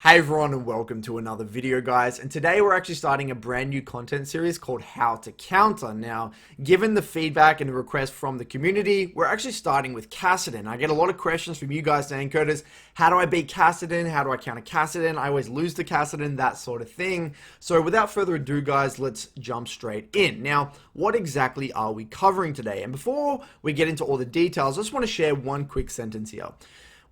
Hey everyone and welcome to another video, guys, and today we're actually starting a brand new content series called How to Counter. Now, given the feedback and the request from the community, we're actually starting with KASSADIN. I get a lot of questions from you guys saying, Curtis, how do I beat KASSADIN? How do I counter KASSADIN? I always lose to KASSADIN, that sort of thing. So without further ado, guys, let's jump straight in. Now, what exactly are we covering today? And before we get into all the details, I just want to share one quick sentence here.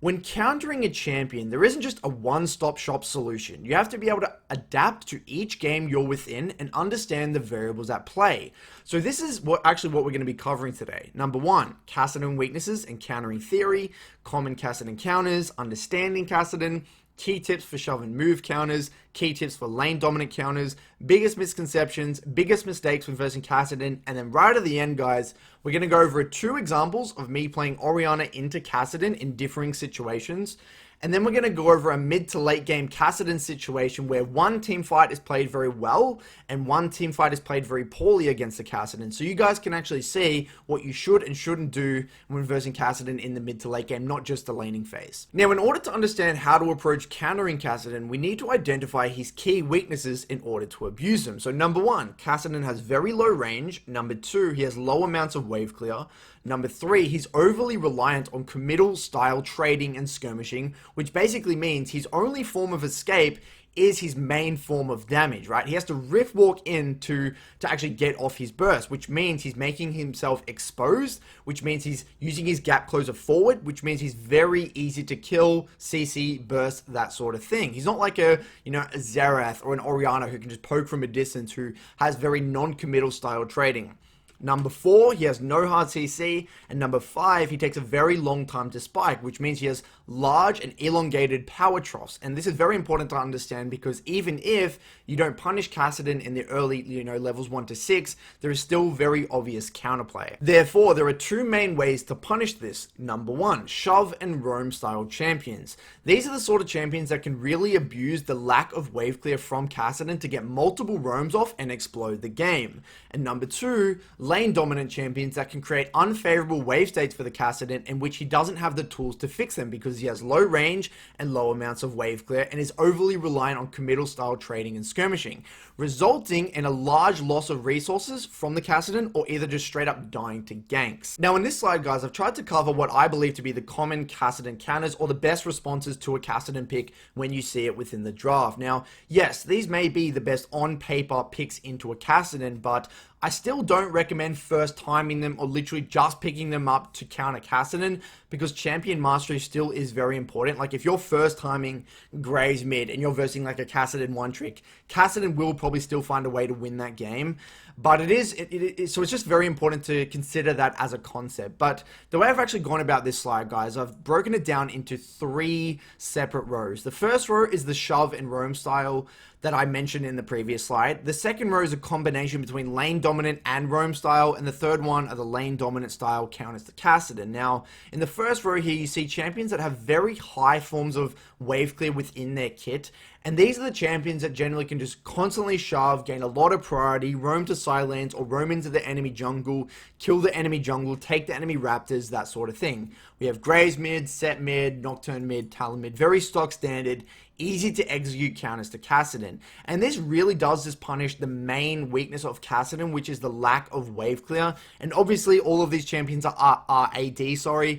When countering a champion, there isn't just a one-stop shop solution. You have to be able to adapt to each game you're within and understand the variables at play. So this is what we're going to be covering today. Number one, KASSADIN weaknesses and countering theory, common KASSADIN counters, understanding KASSADIN, key tips for shove and move counters, key tips for lane dominant counters, biggest misconceptions, biggest mistakes when versing KASSADIN, and then right at the end, guys, we're going to go over 2 examples of me playing Orianna into KASSADIN in differing situations. And then we're going to go over a mid to late game KASSADIN situation where one team fight is played very well and one team fight is played very poorly against the KASSADIN. So you guys can actually see what you should and shouldn't do when versing KASSADIN in the mid to late game, not just the laning phase. Now, in order to understand how to approach countering KASSADIN, we need to identify his key weaknesses in order to abuse them. So number 1, KASSADIN has very low range. Number 2, he has low amounts of wave clear. Number 3, he's overly reliant on committal style trading and skirmishing, which basically means his only form of escape is his main form of damage, right? He has to rift walk in to actually get off his burst, which means he's making himself exposed, which means he's using his gap closer forward, which means he's very easy to kill, CC, burst, that sort of thing. He's not like a Xerath or an Orianna who can just poke from a distance, who has very non-committal style trading. Number 4, he has no hard CC, and number 5, he takes a very long time to spike, which means he has large and elongated power troughs. And this is very important to understand because even if you don't punish KASSADIN in the early, levels 1 to 6, there is still very obvious counterplay. Therefore, there are 2 main ways to punish this. Number 1, shove and roam style champions. These are the sort of champions that can really abuse the lack of wave clear from KASSADIN to get multiple roams off and explode the game. And number 2, lane dominant champions that can create unfavorable wave states for the KASSADIN in which he doesn't have the tools to fix them because he has low range and low amounts of wave clear and is overly reliant on committal style trading and skirmishing, resulting in a large loss of resources from the KASSADIN or either just straight up dying to ganks. Now in this slide, guys, I've tried to cover what I believe to be the common KASSADIN counters or the best responses to a KASSADIN pick when you see it within the draft. Now, yes, these may be the best on paper picks into a KASSADIN, but I still don't recommend first timing them or literally just picking them up to counter KASSADIN because champion mastery still is very important. Like if you're first timing Graves mid and you're versing like a KASSADIN one trick, KASSADIN will probably still find a way to win that game. But so it's just very important to consider that as a concept. But the way I've actually gone about this slide, guys, I've broken it down into 3 separate rows. The first row is the shove and roam style that I mentioned in the previous slide. The second row is a combination between lane dominant and roam style, and the third one are the lane dominant style counters to KASSADIN. Now, in the first row here, you see champions that have very high forms of wave clear within their kit, and these are the champions that generally can just constantly shove, gain a lot of priority, roam to side lanes, or roam into the enemy jungle, kill the enemy jungle, take the enemy raptors, that sort of thing. We have Graves mid, Set mid, Nocturne mid, Talon mid, very stock standard, easy to execute counters to KASSADIN. And this really does just punish the main weakness of KASSADIN, which is the lack of wave clear. And obviously all of these champions are AD, for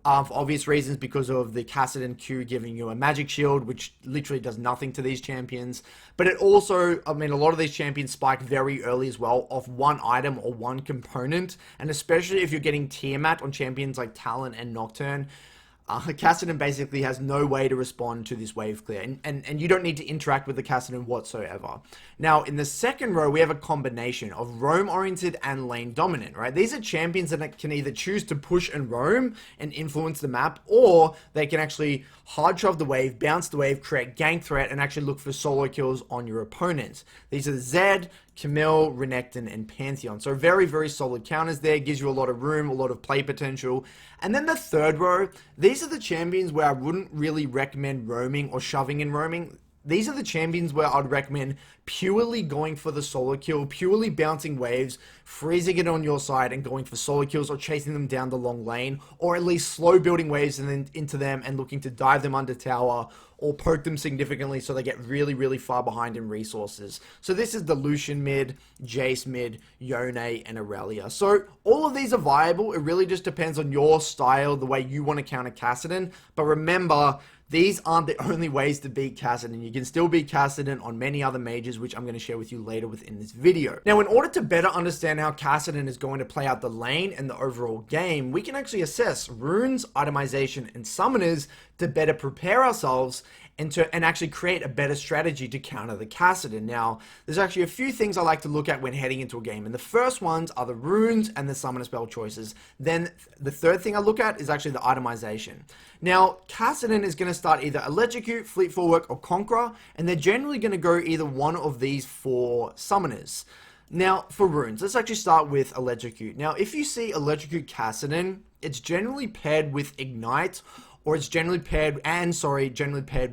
obvious reasons because of the KASSADIN Q giving you a magic shield, which literally does nothing to these champions. But it also, a lot of these champions spike very early as well off one item or one component. And especially if you're getting Tiamat on champions like Talon and Nocturne, KASSADIN basically has no way to respond to this wave clear, and you don't need to interact with the KASSADIN whatsoever. Now, in the second row, we have a combination of roam-oriented and lane-dominant, right? These are champions that can either choose to push and roam and influence the map, or they can actually hard shove the wave, bounce the wave, create gank threat, and actually look for solo kills on your opponents. These are Zed, Camille, Renekton, and Pantheon. So very, very solid counters there. Gives you a lot of room, a lot of play potential. And then the third row, these are the champions where I wouldn't really recommend roaming or shoving and roaming. These are the champions where I'd recommend purely going for the solo kill, purely bouncing waves, freezing it on your side and going for solo kills or chasing them down the long lane, or at least slow building waves and then into them and looking to dive them under tower or poke them significantly so they get really far behind in resources. So this is the Lucian mid, Jace mid, Yone, and Aurelia. So all of these are viable. It really just depends on your style, the way you want to counter Kassadin. But remember, these aren't the only ways to beat Kassadin. You can still beat Kassadin on many other mages, which I'm going to share with you later within this video. Now, in order to better understand how Kassadin is going to play out the lane and the overall game, we can actually assess runes, itemization, and summoners to better prepare ourselves and actually create a better strategy to counter the Kassadin. Now, there's actually a few things I like to look at when heading into a game, and the first ones are the runes and the summoner spell choices. Then the third thing I look at is actually the itemization. Now, Kassadin is going to start either Electrocute, Fleet Footwork, or Conqueror, and they're generally going to go either one of these 4 summoners. Now, for runes, let's actually start with Electrocute. Now, if you see Electrocute Kassadin, it's generally paired with Ignite, or it's generally paired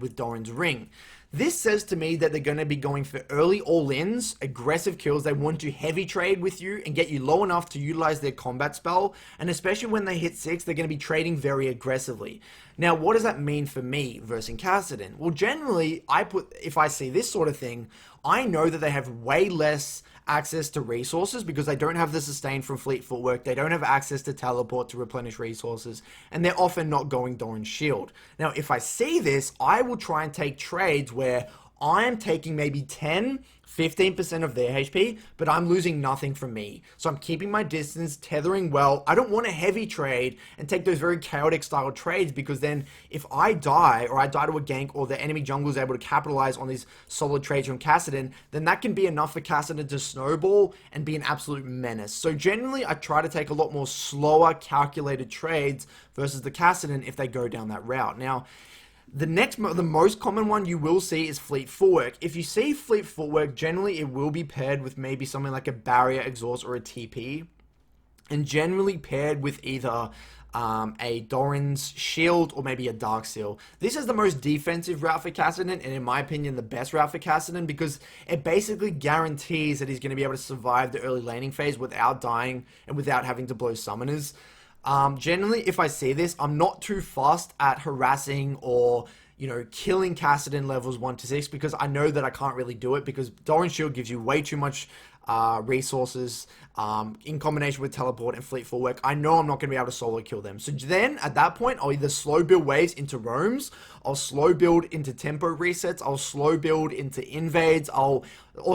with Doran's Ring. This says to me that they're going to be going for early all-ins, aggressive kills. They want to heavy trade with you and get you low enough to utilize their combat spell. And especially when they hit 6, they're going to be trading very aggressively. Now, what does that mean for me versus Kassadin? Well, generally, if I see this sort of thing, I know that they have way less access to resources because they don't have the sustain from Fleet Footwork, they don't have access to teleport to replenish resources, and they're often not going Doran's Shield. Now, if I see this, I will try and take trades where I am taking maybe 10-15% of their HP, but I'm losing nothing from me. So I'm keeping my distance, tethering well. I don't want a heavy trade and take those very chaotic style trades, because then if I die, or I die to a gank, or the enemy jungle is able to capitalize on these solid trades from Kassadin, then that can be enough for Kassadin to snowball and be an absolute menace. So generally, I try to take a lot more slower, calculated trades versus the Kassadin if they go down that route. Now, the most common one you will see is Fleet Footwork. If you see Fleet Footwork, generally it will be paired with maybe something like a Barrier, Exhaust, or a TP. And generally paired with either a Doran's Shield or maybe a Dark Seal. This is the most defensive route for Kassadin, and in my opinion, the best route for Kassadin, because it basically guarantees that he's going to be able to survive the early laning phase without dying and without having to blow summoners. Generally, if I see this, I'm not too fast at harassing or, killing Kassadin levels 1 to 6, because I know that I can't really do it, because Doran's Shield gives you way too much resources in combination with teleport and Fleet Footwork. I know I'm not going to be able to solo kill them. So then, at that point, I'll either slow build waves into roams, I'll slow build into tempo resets, I'll slow build into invades, or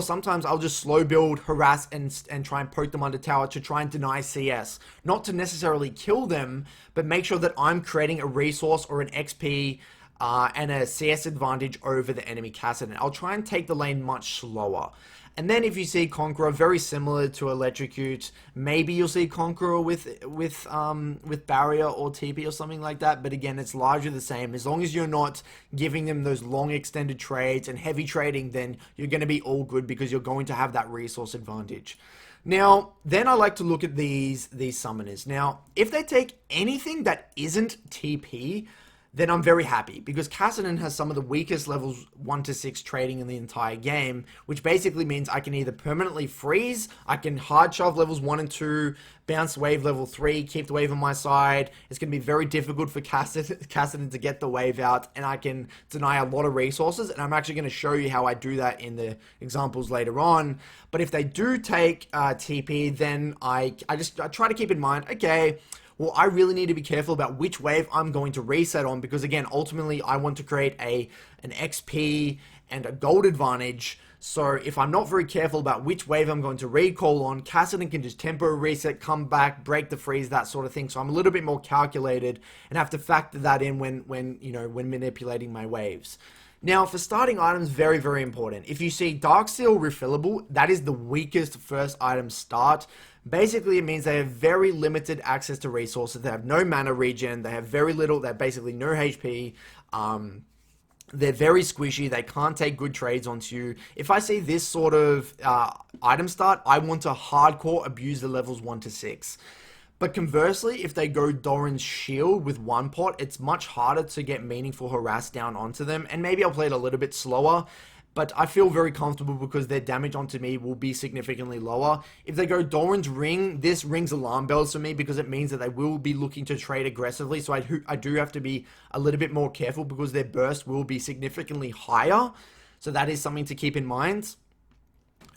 sometimes I'll just slow build, harass, and try and poke them under tower to try and deny CS. Not to necessarily kill them, but make sure that I'm creating a resource or an XP and a CS advantage over the enemy Kassadin. I'll try and take the lane much slower. And then if you see Conqueror, very similar to Electrocute, maybe you'll see Conqueror with Barrier or TP or something like that. But again, it's largely the same. As long as you're not giving them those long extended trades and heavy trading, then you're going to be all good, because you're going to have that resource advantage. Now, then I like to look at these summoners. Now, if they take anything that isn't TP, then I'm very happy, because Kassadin has some of the weakest levels 1 to 6 trading in the entire game, which basically means I can either permanently freeze, I can hard shove levels 1 and 2, bounce wave level 3, keep the wave on my side. It's going to be very difficult for Kassadin to get the wave out, and I can deny a lot of resources, and I'm actually going to show you how I do that in the examples later on. But if they do take TP, then I try to keep in mind, okay, well, I really need to be careful about which wave I'm going to reset on, because again, ultimately, I want to create an XP and a gold advantage. So if I'm not very careful about which wave I'm going to recall on, Kassadin can just tempo reset, come back, break the freeze, that sort of thing. So I'm a little bit more calculated and have to factor that in when manipulating my waves. Now, for starting items, very, very important. If you see Dark Seal refillable, that is the weakest first item start. Basically, it means they have very limited access to resources. They have no mana regen. They have very little. They have basically no HP. They're very squishy. They can't take good trades onto you. If I see this sort of item start, I want to hardcore abuse the levels 1 to 6. But conversely, if they go Doran's Shield with 1 pot, it's much harder to get meaningful harass down onto them. And maybe I'll play it a little bit slower. but I feel very comfortable because their damage onto me will be significantly lower. If they go Doran's Ring, this rings alarm bells for me because it means that they will be looking to trade aggressively, so I do have to be a little bit more careful because their burst will be significantly higher, so that is something to keep in mind.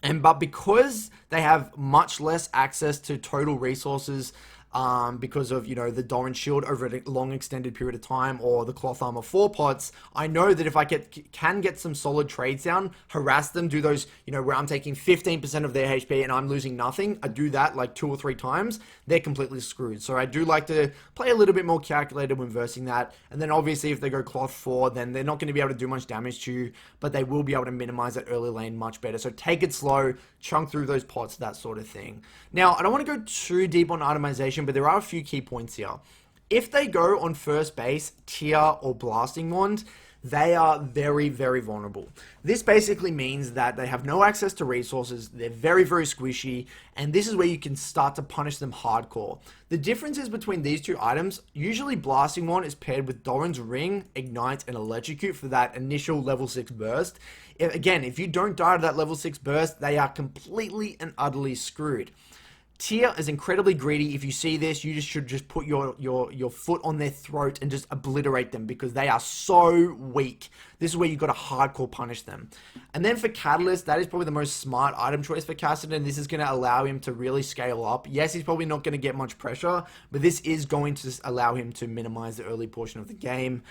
But because they have much less access to total resources, because of, the Doran Shield over a long extended period of time, or the Cloth Armor 4 pots, I know that if I can get some solid trades down, harass them, do those, where I'm taking 15% of their HP and I'm losing nothing, I do that like 2 or 3 times, they're completely screwed. So I do like to play a little bit more calculated when versing that. And then obviously if they go Cloth 4, then they're not going to be able to do much damage to you, but they will be able to minimize that early lane much better. So take it slow, chunk through those pots, that sort of thing. Now, I don't want to go too deep on itemization, but there are a few key points here. If they go on first base, Tear, or Blasting Wand, they are very, very vulnerable. This basically means that they have no access to resources, they're very, very squishy, and this is where you can start to punish them hardcore. The differences between these two items, usually Blasting Wand is paired with Doran's Ring, Ignite, and Electrocute for that initial level 6 burst. Again, if you don't die to that level 6 burst, they are completely and utterly screwed. Tear is incredibly greedy. If you see this, you should just put your foot on their throat and just obliterate them because they are so weak. This is where you've got to hardcore punish them. And then for Catalyst, that is probably the most smart item choice for KASSADIN. This is going to allow him to really scale up. Yes, he's probably not going to get much pressure, but this is going to allow him to minimize the early portion of the game.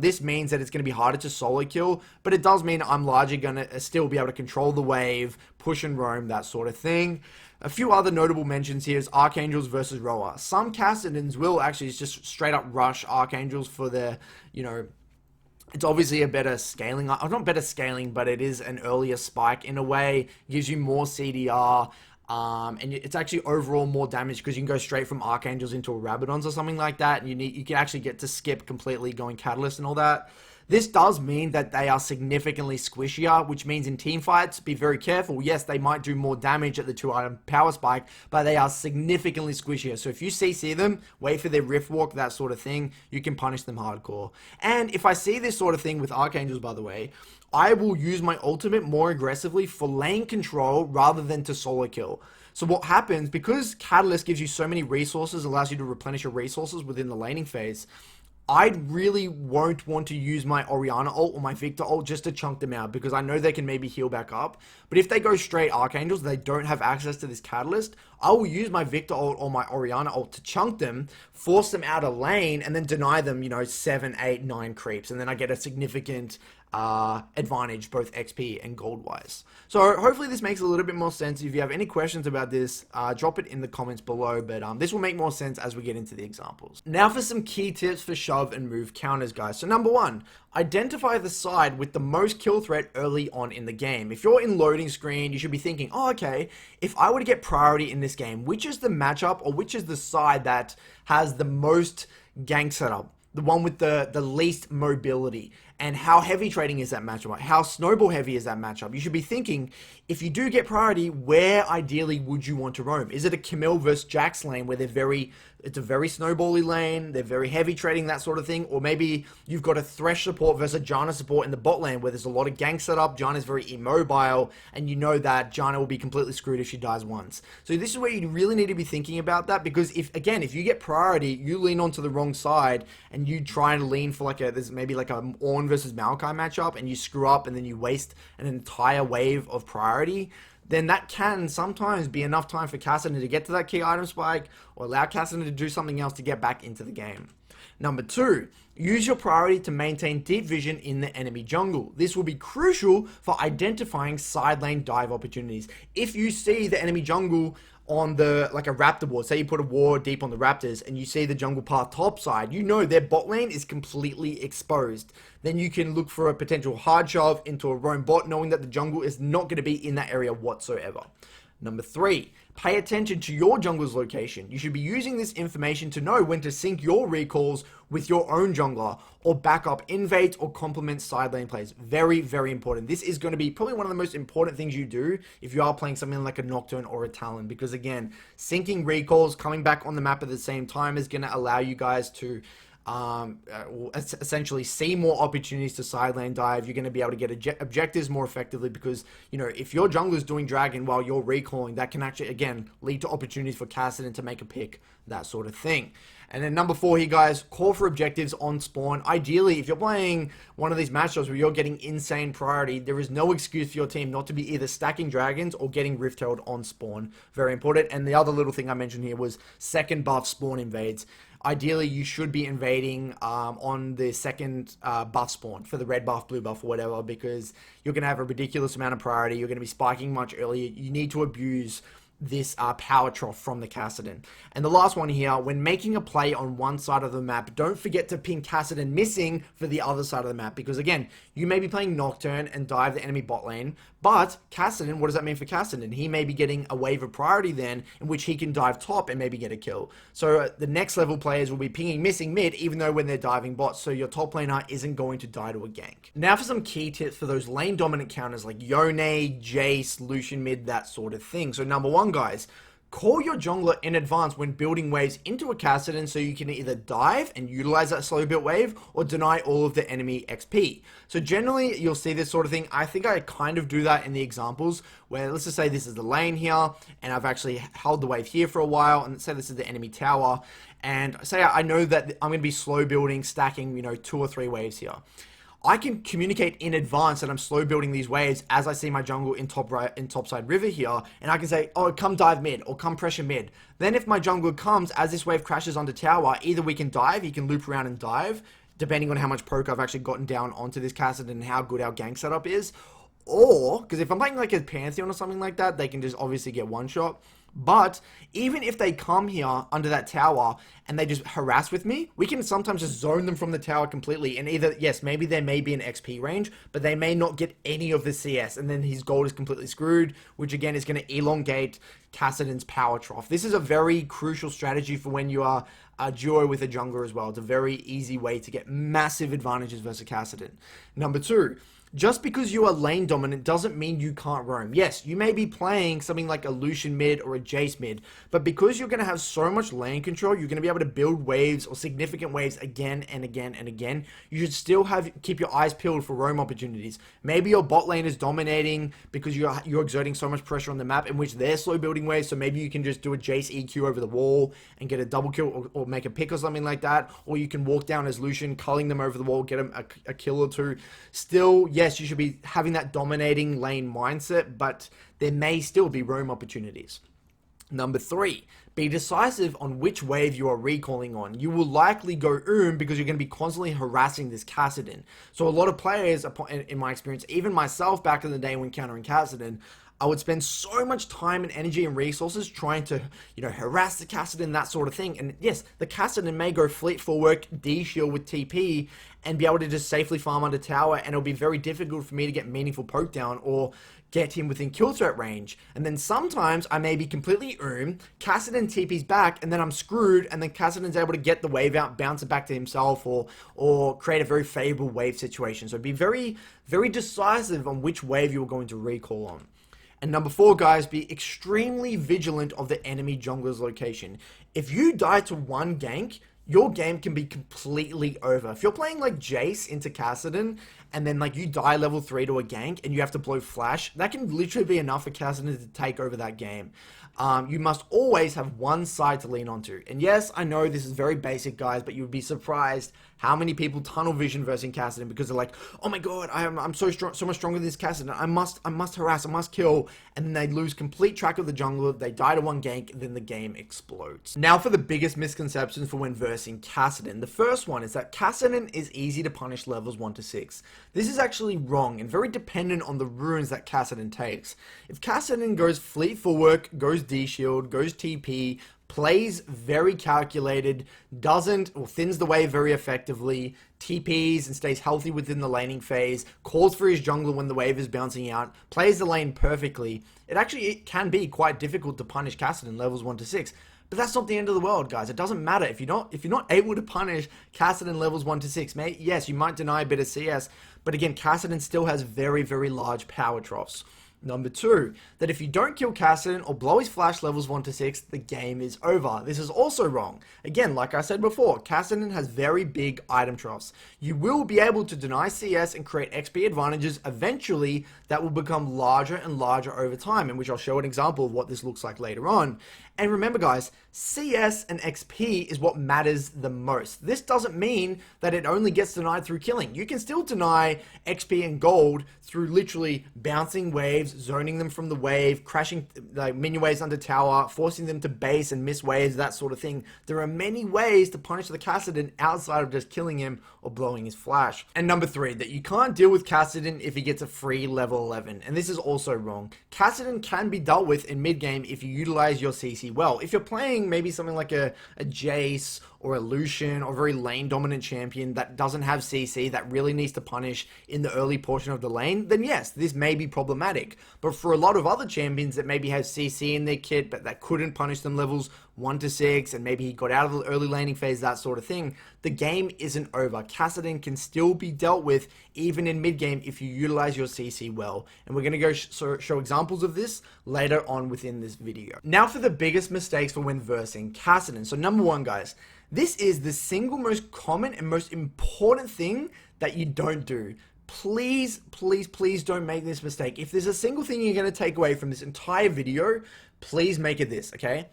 This means that it's going to be harder to solo kill, but it does mean I'm largely going to still be able to control the wave, push and roam, that sort of thing. A few other notable mentions here is Archangels versus Roa. Some KASSADINs will actually just straight up rush Archangels for their, it's obviously a better scaling, not better scaling, but it is an earlier spike in a way, gives you more CDR, and it's actually overall more damage because you can go straight from Archangels into a Rabadons or something like that, and you can actually get to skip completely going Catalyst and all that. This does mean that they are significantly squishier, which means in team fights, be very careful. Yes, they might do more damage at the 2-item power spike, but they are significantly squishier. So if you CC them, wait for their Rift Walk, that sort of thing, you can punish them hardcore. And if I see this sort of thing with Archangels, by the way, I will use my ultimate more aggressively for lane control rather than to solo kill. So what happens, because Catalyst gives you so many resources, allows you to replenish your resources within the laning phase, I really won't want to use my Orianna ult or my Victor ult just to chunk them out because I know they can maybe heal back up. But if they go straight Archangels, they don't have access to this Catalyst, I will use my Victor ult or my Orianna ult to chunk them, force them out of lane, and then deny them, 7, 8, 9 creeps. And then I get a significant advantage both XP and gold wise. So hopefully this makes a little bit more sense. If you have any questions about this, drop it in the comments below, but this will make more sense as we get into the examples. Now for some key tips for shove and move counters, guys. So number 1, identify the side with the most kill threat early on in the game. If you're in loading screen, you should be thinking, oh, okay, if I were to get priority in this game, which is the matchup or which is the side that has the most gank setup? The one with the least mobility, and how heavy trading is that matchup? How snowball heavy is that matchup? You should be thinking, if you do get priority, where ideally would you want to roam? Is it a Camille versus Jax lane where it's a very snowbally lane, they're very heavy trading, that sort of thing? Or maybe you've got a Thresh support versus a Janna support in the bot lane where there's a lot of gank setup, Janna's very immobile, and you know that Janna will be completely screwed if she dies once. So this is where you really need to be thinking about that, because if you get priority, you lean onto the wrong side, and you try and lean for there's maybe like a Ornn versus Maokai matchup, and you screw up, and then you waste an entire wave of priority, then that can sometimes be enough time for KASSADIN to get to that key item spike, or allow KASSADIN to do something else to get back into the game. Number 2, use your priority to maintain deep vision in the enemy jungle. This will be crucial for identifying side lane dive opportunities. If you see the enemy jungle on a raptor ward, say you put a ward deep on the raptors and you see the jungle path top side, you know their bot lane is completely exposed. Then you can look for a potential hard shove into a roam bot, knowing that the jungle is not going to be in that area whatsoever. Number 3, pay attention to your jungler's location. You should be using this information to know when to sync your recalls with your own jungler, or back up invades or complement side lane plays. Very, very important. This is going to be probably one of the most important things you do if you are playing something like a Nocturne or a Talon, because again, syncing recalls, coming back on the map at the same time is going to allow you guys to essentially see more opportunities to side lane dive. You're going to be able to get objectives more effectively because, you know, if your jungler's doing dragon while you're recalling, that can actually, again, lead to opportunities for Kassadin to make a pick, that sort of thing. And then number 4 here, guys, call for objectives on spawn. Ideally, if you're playing one of these matchups where you're getting insane priority, there is no excuse for your team not to be either stacking dragons or getting rift-tailed on spawn. Very important. And the other little thing I mentioned here was second buff spawn invades. Ideally, you should be invading on the second buff spawn for the red buff, blue buff, or whatever, because you're going to have a ridiculous amount of priority. You're going to be spiking much earlier. You need to abuse this power trough from the Kassadin. And the last one here, when making a play on one side of the map, don't forget to ping Kassadin missing for the other side of the map, because again, you may be playing Nocturne and dive the enemy bot lane, but Kassadin, what does that mean for Kassadin? He may be getting a wave of priority then, in which he can dive top and maybe get a kill. So the next level players will be pinging missing mid, even though when they're diving bots, so your top laner isn't going to die to a gank. Now for some key tips for those lane dominant counters like Yone, Jace, Lucian mid, that sort of thing. So number 1, guys, call your jungler in advance when building waves into a Kassadin so you can either dive and utilize that slow built wave or deny all of the enemy XP. So generally you'll see this sort of thing. I think I kind of do that in the examples where, let's just say this is the lane here and I've actually held the wave here for a while, and say this is the enemy tower, and say I know that I'm going to be slow building, stacking, you know, 2 or 3 waves here. I can communicate in advance that I'm slow building these waves as I see my jungle in top right, in topside river here, and I can say, oh, come dive mid or come pressure mid. Then if my jungler comes as this wave crashes onto tower, either we can dive, he can loop around and dive, depending on how much poke I've actually gotten down onto this Kassadin and how good our gank setup is, or because if I'm playing like a Pantheon or something like that, they can just obviously get one shot. But even if they come here under that tower and they just harass with me, we can sometimes just zone them from the tower completely. And either, yes, maybe there may be an XP range, but they may not get any of the CS. And then his gold is completely screwed, which again is going to elongate Kassadin's power trough. This is a very crucial strategy for when you are a duo with a jungler as well. It's a very easy way to get massive advantages versus Kassadin. Number 2. Just because you are lane dominant doesn't mean you can't roam. Yes, you may be playing something like a Lucian mid or a Jace mid, but because you're going to have so much lane control, you're going to be able to build waves or significant waves again and again and again. You should still keep your eyes peeled for roam opportunities. Maybe your bot lane is dominating because you're exerting so much pressure on the map in which they're slow building waves, so maybe you can just do a Jace EQ over the wall and get a double kill or make a pick or something like that, or you can walk down as Lucian, culling them over the wall, get them a kill or 2. Still, yes, you should be having that dominating lane mindset, but there may still be roam opportunities. Number 3, be decisive on which wave you are recalling on. You will likely go because you're going to be constantly harassing this Kassadin. So a lot of players, in my experience, even myself back in the day when countering Kassadin, I would spend so much time and energy and resources trying to, you know, harass the Kassadin, that sort of thing. And yes, the Kassadin may go fleet for work, D-shield with TP, and be able to just safely farm under tower, and it'll be very difficult for me to get meaningful poke down or get him within kill threat range. And then sometimes I may be completely Kassadin TP's back, and then I'm screwed, and then Kassadin's able to get the wave out, bounce it back to himself, or create a very favorable wave situation. So be very, very decisive on which wave you're going to recall on. And number 4, guys, be extremely vigilant of the enemy jungler's location. If you die to one gank, your game can be completely over. If you're playing like Jace into Kassadin, and then like you die level 3 to a gank, and you have to blow flash, that can literally be enough for Kassadin to take over that game. You must always have one side to lean onto. And yes, I know this is very basic, guys, but you would be surprised how many people tunnel vision versus Kassadin because they're like, oh my god, I'm so strong, so much stronger than this Kassadin. I must harass, I must kill, and then they lose complete track of the jungler. They die to one gank, and then the game explodes. Now for the biggest misconceptions for when versing Kassadin. The first one is that Kassadin is easy to punish levels 1 to 6. This is actually wrong and very dependent on the runes that Kassadin takes. If Kassadin goes fleet for work, goes D-shield, goes TP, plays very calculated, doesn't or thins the wave very effectively, TPs and stays healthy within the laning phase, calls for his jungler when the wave is bouncing out, plays the lane perfectly, it can be quite difficult to punish Kassadin levels 1 to 6. But that's not the end of the world, guys. It doesn't matter if you're not able to punish Kassadin levels 1 to 6. Yes, you might deny a bit of CS, but again, Kassadin still has very, very large power troughs. Number 2, that if you don't kill Kassadin or blow his flash levels 1 to 6, the game is over. This is also wrong. Again, like I said before, Kassadin has very big item troughs. You will be able to deny CS and create XP advantages eventually that will become larger and larger over time, in which I'll show an example of what this looks like later on. And remember guys, CS and XP is what matters the most. This doesn't mean that it only gets denied through killing. You can still deny XP and gold through literally bouncing waves, zoning them from the wave, crashing like minion waves under tower, forcing them to base and miss waves, that sort of thing. There are many ways to punish the Kassadin outside of just killing him or blowing his flash. And number 3, that you can't deal with Kassadin if he gets a free level 11. And this is also wrong. Kassadin can be dealt with in mid game if you utilize your CC well. If you're playing maybe something like a Jace or a Lucian or a very lane dominant champion that doesn't have CC, that really needs to punish in the early portion of the lane, then yes, this may be problematic. But for a lot of other champions that maybe have CC in their kit but that couldn't punish them levels 1 to 6, and maybe he got out of the early laning phase, that sort of thing, the game isn't over. Kassadin can still be dealt with even in mid game if you utilize your CC well, and we're going to go show examples of this later on within this video. Now for the biggest mistakes for when versing Kassadin. So number 1 guys, this is the single most common and most important thing that you don't do. Please, please, please don't make this mistake. If there's a single thing you're going to take away from this entire video, please make it this, okay?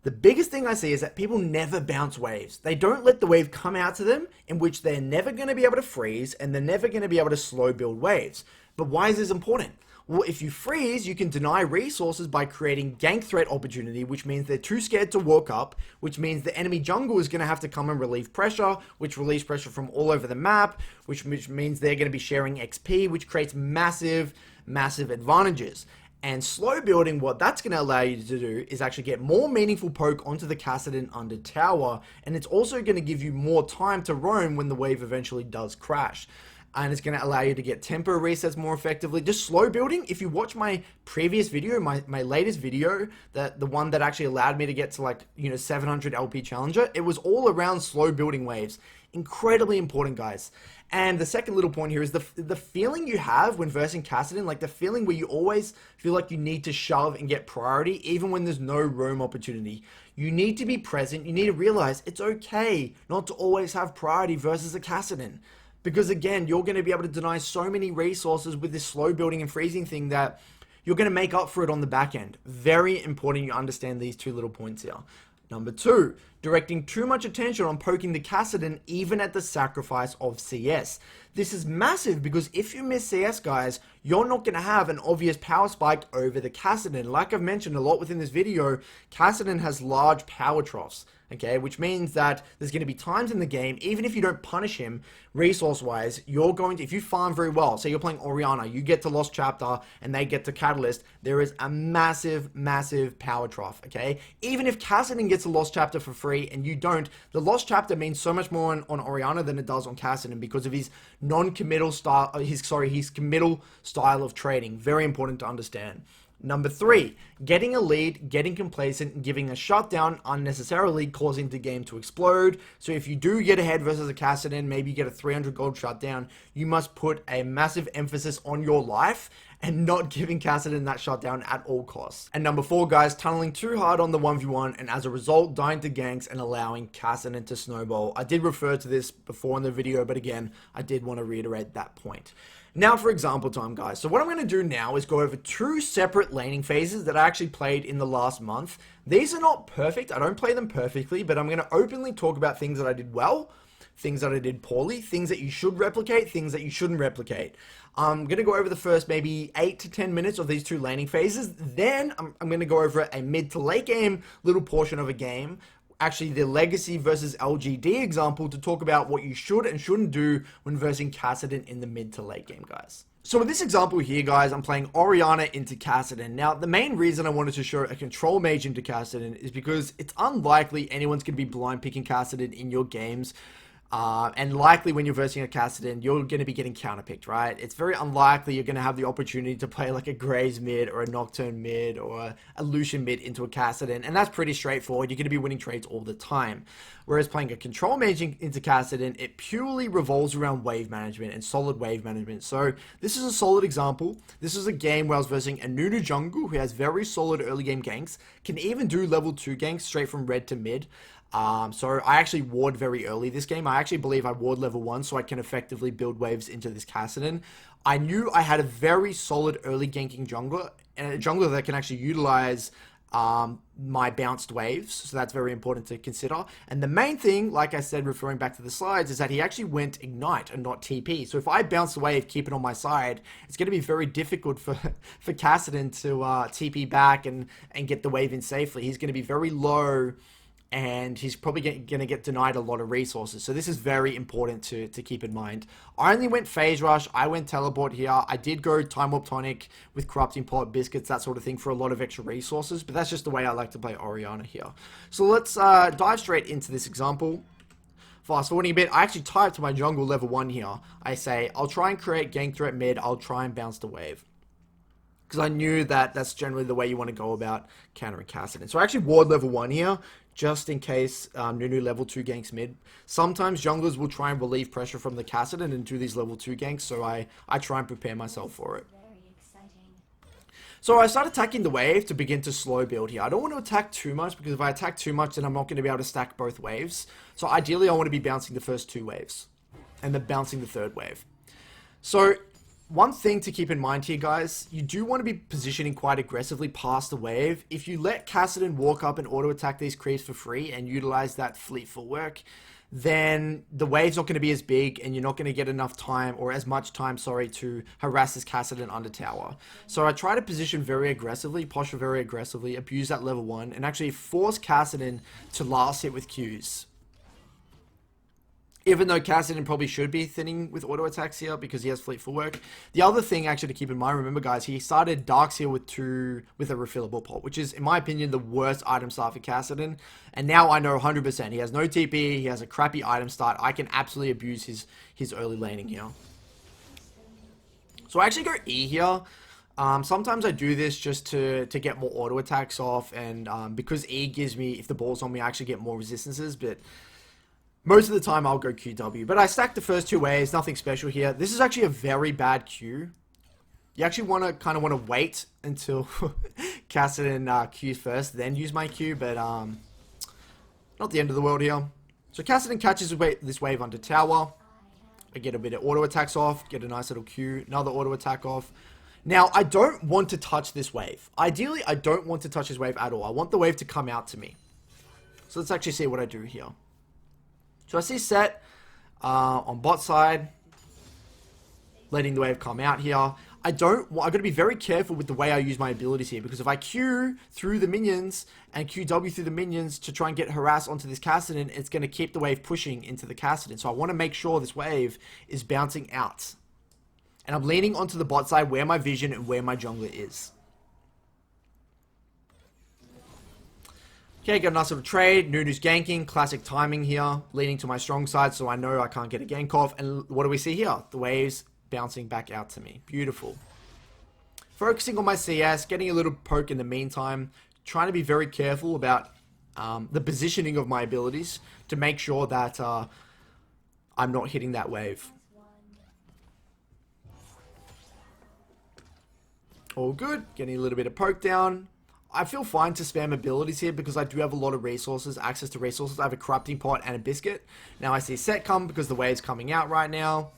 The biggest thing I see is that people never bounce waves. They don't let the wave come out to them, in which they're never going to be able to freeze and they're never going to be able to slow build waves. But why is this important? Well, if you freeze, you can deny resources by creating gank threat opportunity, which means they're too scared to walk up, which means the enemy jungle is going to have to come and relieve pressure, which relieves pressure from all over the map, which means they're going to be sharing XP, which creates massive, massive advantages. And slow building, what that's going to allow you to do is actually get more meaningful poke onto the Kassadin under tower, and it's also going to give you more time to roam when the wave eventually does crash. And it's going to allow you to get tempo resets more effectively. Just slow building, if you watch my previous video, my latest video, the one that actually allowed me to get to like, 700 LP Challenger, it was all around slow building waves. Incredibly important, guys. And the second little point here is the feeling you have when versing Kassadin, like the feeling where you always feel like you need to shove and get priority, even when there's no roam opportunity. You need to be present. You need to realize it's okay not to always have priority versus a Kassadin. Because again, you're going to be able to deny so many resources with this slow building and freezing thing that you're going to make up for it on the back end. Very important you understand these 2 little points here. Number 2, directing too much attention on poking the Kassadin even at the sacrifice of CS. This is massive because if you miss CS, guys, you're not going to have an obvious power spike over the Kassadin. Like I've mentioned a lot within this video, Kassadin has large power troughs. Okay, which means that there's going to be times in the game, even if you don't punish him resource-wise, you're going to, if you farm very well, say you're playing Orianna, you get to Lost Chapter and they get to Catalyst, there is a massive, massive power trough, okay? Even if Kassadin gets a Lost Chapter for free and you don't, the Lost Chapter means so much more on Orianna than it does on Kassadin because of his non-committal style, his committal style of trading. Very important to understand. Number 3, getting a lead, getting complacent, and giving a shutdown unnecessarily, causing the game to explode. So if you do get ahead versus a Kassadin, maybe you get a 300 gold shutdown, you must put a massive emphasis on your life and not giving Kassadin that shutdown at all costs. And number 4, guys, tunneling too hard on the 1v1 and as a result dying to ganks and allowing Kassadin to snowball. I did refer to this before in the video, but again, I did want to reiterate that point. Now for example time, guys. So what I'm going to do now is go over 2 separate laning phases that I actually played in the last month. These are not perfect, I don't play them perfectly, but I'm going to openly talk about things that I did well, things that I did poorly, things that you should replicate, things that you shouldn't replicate. I'm going to go over the first maybe 8 to 10 minutes of these 2 laning phases. Then I'm going to go over a mid to late game little portion of a game. Actually, the Legacy versus LGD example to talk about what you should and shouldn't do when versing Kassadin in the mid to late game, guys. So in this example here, guys, I'm playing Orianna into Kassadin. Now, the main reason I wanted to show a control mage into Kassadin is because it's unlikely anyone's going to be blind picking Kassadin in your games. And likely when you're versing a Kassadin, you're going to be getting counterpicked, right? It's very unlikely you're going to have the opportunity to play like a Graze mid or a Nocturne mid or a Lucian mid into a Kassadin, and that's pretty straightforward. You're going to be winning trades all the time. Whereas playing a Control Mage into Kassadin, it purely revolves around wave management and solid wave management. So this is a solid example. This is a game where I was versing a Nunu jungle who has very solid early game ganks, can even do level 2 ganks straight from red to mid. So I actually ward very early this game. I actually believe I ward level 1 so I can effectively build waves into this Kassadin. I knew I had a very solid early ganking jungler, and a jungler that can actually utilize my bounced waves, so that's very important to consider. And the main thing, like I said, referring back to the slides, is that he actually went Ignite and not TP. So if I bounce the wave, keep it on my side, it's going to be very difficult for Kassadin to TP back and get the wave in safely. He's going to be very low, and he's probably going to get denied a lot of resources. So this is very important to keep in mind. I only went Phase Rush. I went Teleport here. I did go Time Warp Tonic with Corrupting Pot, Biscuits, that sort of thing for a lot of extra resources. But that's just the way I like to play Orianna here. So let's dive straight into this example. Fast forwarding a bit, I actually type to my jungle level 1 here. I say, I'll try and create gank threat mid. I'll try and bounce the wave. Because I knew that that's generally the way you want to go about countering Kassadin. So I actually ward level 1 here, just in case Nunu level 2 ganks mid. Sometimes junglers will try and relieve pressure from the Kassadin and do these level 2 ganks, so I try and prepare myself for it. So I start attacking the wave to begin to slow build here. I don't want to attack too much, because if I attack too much, then I'm not going to be able to stack both waves. So ideally, I want to be bouncing the first 2 waves, and then bouncing the 3rd wave. So one thing to keep in mind here, guys, you do want to be positioning quite aggressively past the wave. If you let Kassadin walk up and auto-attack these creeps for free and utilize that fleet footwork, then the wave's not going to be as big and you're not going to get enough time, or as much time, sorry, to harass this Kassadin under tower. So I try to position very aggressively, posture very aggressively, abuse that level 1, and actually force Kassadin to last hit with Qs. Even though Kassadin probably should be thinning with auto attacks here because he has fleet footwork. The other thing actually to keep in mind, remember guys, he started Darkseer with a refillable pot, which is, in my opinion, the worst item start for Kassadin. And now I know 100%. He has no TP, he has a crappy item start. I can absolutely abuse his early laning here. So I actually go E here. Sometimes I do this just to get more auto attacks off, and because E gives me, if the ball's on me, I actually get more resistances, but most of the time, I'll go QW. But I stacked the first 2 waves, nothing special here. This is actually a very bad Q. You actually kind of want to wait until Kassadin Qs first, then use my Q, but not the end of the world here. So Kassadin catches this wave under tower. I get a bit of auto attacks off, get a nice little Q, another auto attack off. Now, I don't want to touch this wave. Ideally, I don't want to touch this wave at all. I want the wave to come out to me. So let's actually see what I do here. So I see set on bot side, letting the wave come out here. I've got to be very careful with the way I use my abilities here, because if I Q through the minions and QW through the minions to try and get harassed onto this Kassadin, it's going to keep the wave pushing into the Kassadin. So I want to make sure this wave is bouncing out. And I'm leaning onto the bot side where my vision and where my jungler is. Okay, got a nice little trade. Nunu's ganking, classic timing here, leaning to my strong side, so I know I can't get a gank off. And what do we see here? The waves bouncing back out to me. Beautiful. Focusing on my CS, getting a little poke in the meantime, trying to be very careful about the positioning of my abilities to make sure that I'm not hitting that wave. All good. Getting a little bit of poke down. I feel fine to spam abilities here because I do have a lot of resources, access to resources. I have a Corrupting Pot and a Biscuit. Now I see set come because the wave's coming out right now.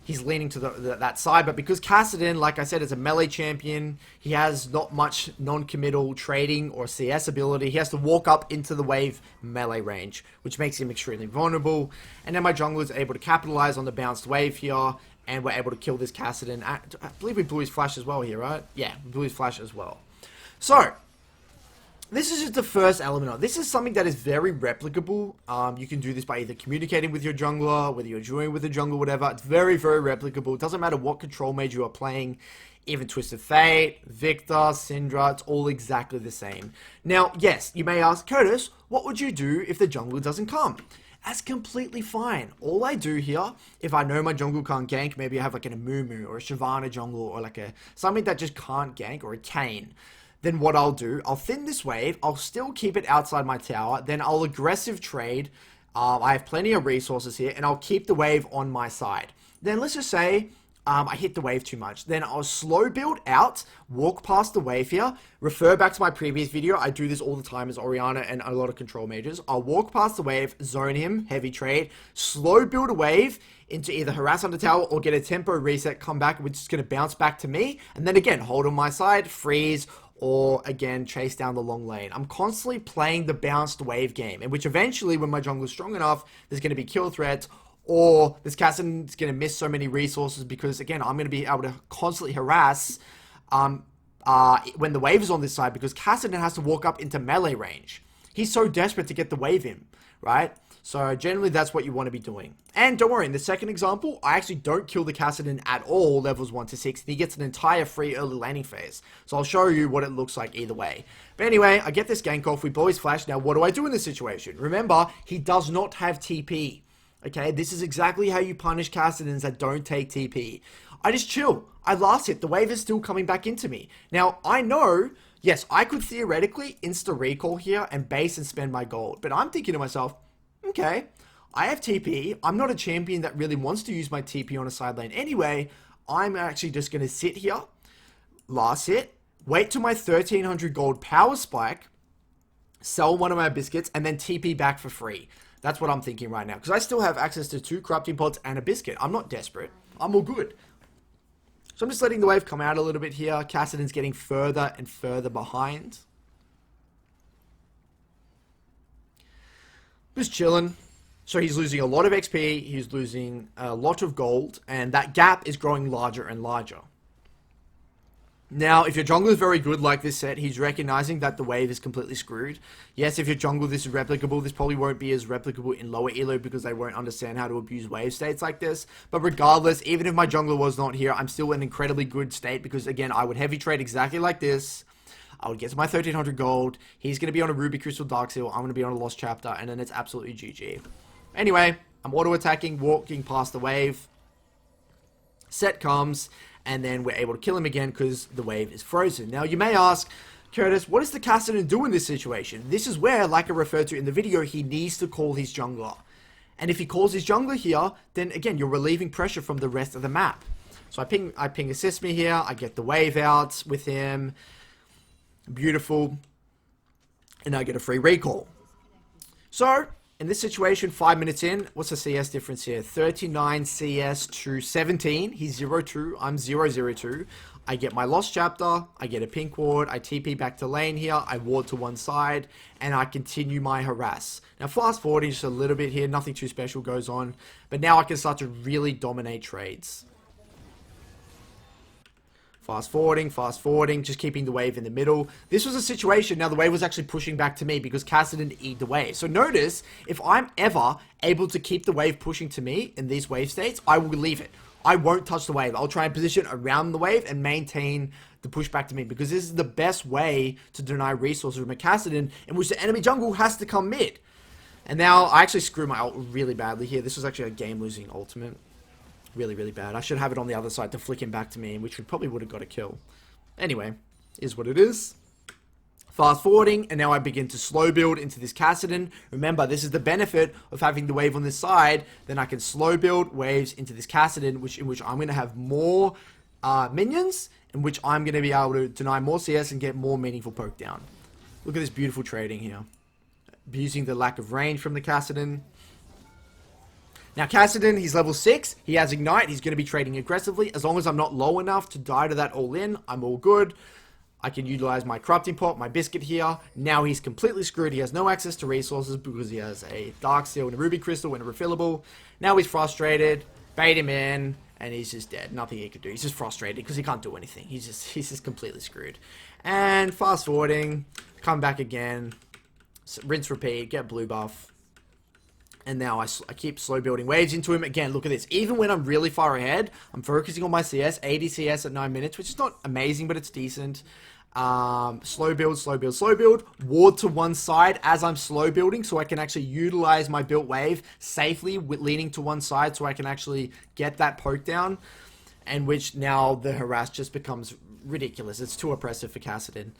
He's leaning to that side, but because Kassadin, like I said, is a melee champion, he has not much non-committal trading or CS ability. He has to walk up into the wave melee range, which makes him extremely vulnerable. And then my jungler is able to capitalize on the bounced wave here, and we're able to kill this Kassadin. I believe we blew his flash as well here, right? Yeah, we blew his flash as well. So, this is just the first element. This is something that is very replicable. You can do this by either communicating with your jungler, whether you're dueling with a jungler, whatever. It's very, very replicable. It doesn't matter what control mage you are playing. Even Twisted Fate, Victor, Syndra, it's all exactly the same. Now, yes, you may ask, Curtis, what would you do if the jungler doesn't come? That's completely fine. All I do here, if I know my jungle can't gank, maybe I have like an Amumu or a Shyvana jungle or like something that just can't gank, or a Kayn, then what I'll do, I'll thin this wave, I'll still keep it outside my tower, then I'll aggressive trade. I have plenty of resources here, and I'll keep the wave on my side. Then let's just say I hit the wave too much. Then I'll slow build out, walk past the wave here, refer back to my previous video. I do this all the time as Orianna and a lot of control mages. I'll walk past the wave, zone him, heavy trade, slow build a wave into either harass under tower or get a tempo reset, come back, which is going to bounce back to me. And then again, hold on my side, freeze, or again, chase down the long lane. I'm constantly playing the bounced wave game, in which eventually, when my jungle is strong enough, there's going to be kill threats, or this Kassadin's going to miss so many resources because, again, I'm going to be able to constantly harass when the wave is on this side, because Kassadin has to walk up into melee range. He's so desperate to get the wave in, right? So generally, that's what you want to be doing. And don't worry, in the second example, I actually don't kill the Kassadin at all, levels 1 to 6. And he gets an entire free early laning phase. So I'll show you what it looks like either way. But anyway, I get this gank off. We blow his flash. Now, what do I do in this situation? Remember, he does not have TP. Okay, this is exactly how you punish Kassadins that don't take TP. I just chill. I last hit. The wave is still coming back into me. Now, I know, yes, I could theoretically insta-recall here and base and spend my gold. But I'm thinking to myself, okay, I have TP. I'm not a champion that really wants to use my TP on a side lane anyway. I'm actually just going to sit here, last hit, wait till my 1300 gold power spike, sell one of my biscuits, and then TP back for free. That's what I'm thinking right now, because I still have access to 2 corrupting pods and a biscuit. I'm not desperate. I'm all good. So I'm just letting the wave come out a little bit here. Kassadin's getting further and further behind. Just chilling. So he's losing a lot of XP, he's losing a lot of gold, and that gap is growing larger and larger. Now, if your jungler is very good like this set, he's recognizing that the wave is completely screwed. Yes, if your jungle this is replicable, this probably won't be as replicable in lower elo because they won't understand how to abuse wave states like this. But regardless, even if my jungler was not here, I'm still in an incredibly good state because, again, I would heavy trade exactly like this. I would get to my 1300 gold. He's going to be on a Ruby Crystal Dark Seal. I'm going to be on a Lost Chapter, and then it's absolutely GG. Anyway, I'm auto-attacking, walking past the wave. Set comes, and then we're able to kill him again because the wave is frozen. Now, you may ask, Curtis, what does the Kassadin do in this situation? This is where, like I referred to in the video, he needs to call his jungler. And if he calls his jungler here, then again, you're relieving pressure from the rest of the map. So I ping assist me here. I get the wave out with him. Beautiful. And I get a free recall. So, in this situation, 5 minutes in, what's the CS difference here? 39 CS to 17. He's 0-2. I'm 0-0-2. I get my Lost Chapter. I get a pink ward. I TP back to lane here. I ward to one side. And I continue my harass. Now, fast forwarding just a little bit here. Nothing too special goes on. But now I can start to really dominate trades. Fast forwarding, just keeping the wave in the middle. This was a situation, now the wave was actually pushing back to me because Kassadin eat the wave. So notice, if I'm ever able to keep the wave pushing to me in these wave states, I will leave it. I won't touch the wave. I'll try and position around the wave and maintain the push back to me because this is the best way to deny resources from a Kassadin in which the enemy jungle has to come mid. And now, I actually screw my ult really badly here. This was actually a game-losing ultimate. Really, really bad. I should have it on the other side to flick him back to me, which probably would have got a kill. Anyway, is what it is. Fast forwarding, and now I begin to slow build into this Kassadin. Remember, this is the benefit of having the wave on this side. Then I can slow build waves into this Kassadin, in which I'm going to have more minions, in which I'm going to be able to deny more CS and get more meaningful poke down. Look at this beautiful trading here. Using the lack of range from the Kassadin. Now, Kassadin, he's level 6. He has Ignite. He's going to be trading aggressively. As long as I'm not low enough to die to that all-in, I'm all good. I can utilize my Corrupting Pot, my Biscuit here. Now he's completely screwed. He has no access to resources because he has a Dark Seal and a Ruby Crystal and a Refillable. Now he's frustrated. Bait him in. And he's just dead. Nothing he can do. He's just frustrated because he can't do anything. He's just completely screwed. And fast forwarding. Come back again. Rinse, repeat. Get blue buff. And now I keep slow building waves into him. Again, look at this. Even when I'm really far ahead, I'm focusing on my CS. 80 CS at 9 minutes, which is not amazing, but it's decent. Slow build, slow build, slow build. Ward to one side as I'm slow building, so I can actually utilize my built wave safely with leaning to one side, so I can actually get that poke down. And which now the harass just becomes ridiculous. It's too oppressive for KASSADIN.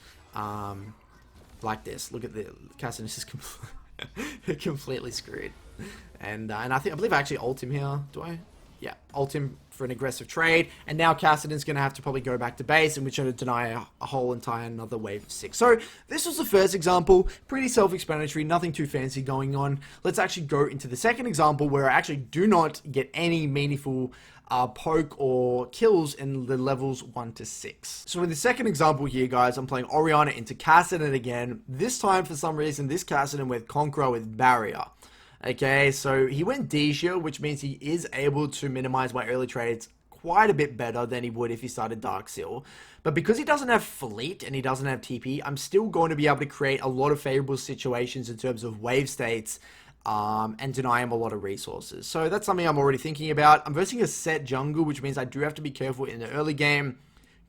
Like this. Look at the KASSADIN is just completely screwed. And I believe I actually ult him here. Do I? Yeah, ult him for an aggressive trade. And now KASSADIN's going to have to probably go back to base, in which I'm going to deny a whole entire another wave of 6. So this was the first example. Pretty self-explanatory. Nothing too fancy going on. Let's actually go into the second example, where I actually do not get any meaningful poke or kills in the levels 1 to 6. So in the second example here, guys, I'm playing Orianna into KASSADIN again. This time, for some reason, this KASSADIN with Conqueror with Barrier. Okay, so he went D shield, which means he is able to minimize my early trades quite a bit better than he would if he started Dark Seal. But because he doesn't have Fleet and he doesn't have TP, I'm still going to be able to create a lot of favorable situations in terms of wave states and deny him a lot of resources. So that's something I'm already thinking about. I'm versing a set jungle, which means I do have to be careful in the early game.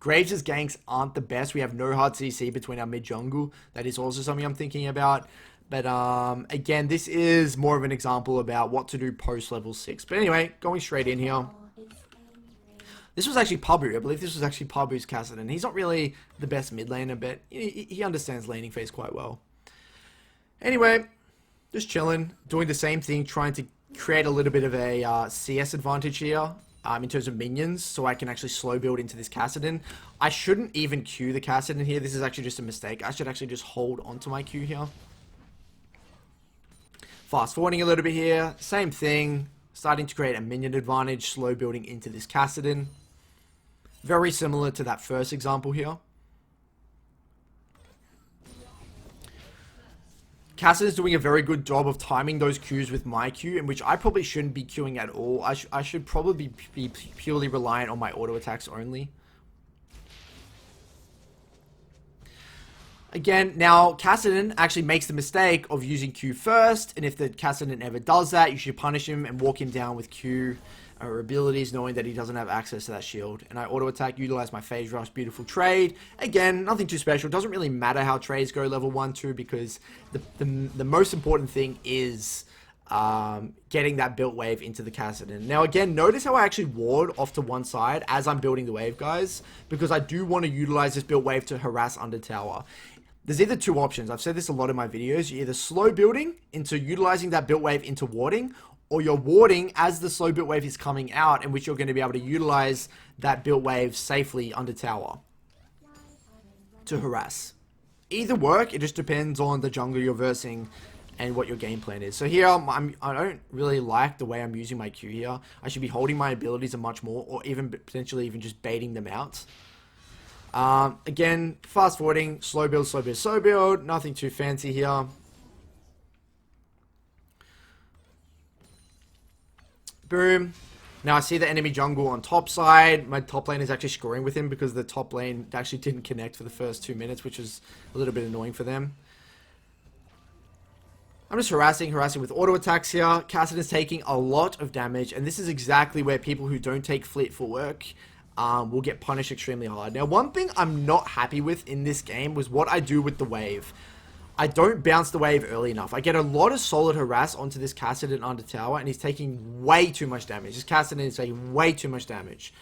Graves' ganks aren't the best. We have no hard CC between our mid jungle. That is also something I'm thinking about. But again, this is more of an example about what to do post level 6. But anyway, going straight in here. This was actually Pabu. I believe this was actually Pabu's KASSADIN. He's not really the best mid laner, but he understands laning phase quite well. Anyway, just chilling, doing the same thing, trying to create a little bit of a CS advantage here in terms of minions, so I can actually slow build into this KASSADIN. I shouldn't even queue the KASSADIN here. This is actually just a mistake. I should actually just hold onto my queue here. Fast forwarding a little bit here, same thing, starting to create a minion advantage, slow building into this KASSADIN. Very similar to that first example here. KASSADIN is doing a very good job of timing those queues with my queue, in which I probably shouldn't be queuing at all. I should probably be purely reliant on my auto attacks only. Again, now KASSADIN actually makes the mistake of using Q first, and if the KASSADIN ever does that, you should punish him and walk him down with Q or abilities, knowing that he doesn't have access to that shield. And I auto attack, utilize my phase rush, beautiful trade. Again, nothing too special. It doesn't really matter how trades go level 1, 2, because the most important thing is getting that built wave into the KASSADIN. Now again, notice how I actually ward off to one side as I'm building the wave, guys, because I do want to utilize this built wave to harass under tower. There's either two options. I've said this a lot in my videos. You're either slow building into utilizing that built wave into warding, or you're warding as the slow built wave is coming out, in which you're going to be able to utilize that built wave safely under tower to harass. Either work, it just depends on the jungle you're versing and what your game plan is. So here, I don't really like the way I'm using my Q here. I should be holding my abilities a much more, or even potentially even just baiting them out. Again, fast forwarding, slow build, slow build, slow build. Nothing too fancy here. Boom. Now I see the enemy jungle on top side. My top lane is actually screwing with him because the top lane actually didn't connect for the first 2 minutes, which is a little bit annoying for them. I'm just harassing with auto attacks here. KASSADIN is taking a lot of damage, and this is exactly where people who don't take fleet for work will get punished extremely hard. Now, one thing I'm not happy with in this game was what I do with the wave. I don't bounce the wave early enough. I get a lot of solid harass onto this KASSADIN under tower, and he's taking way too much damage. This KASSADIN is taking way too much damage.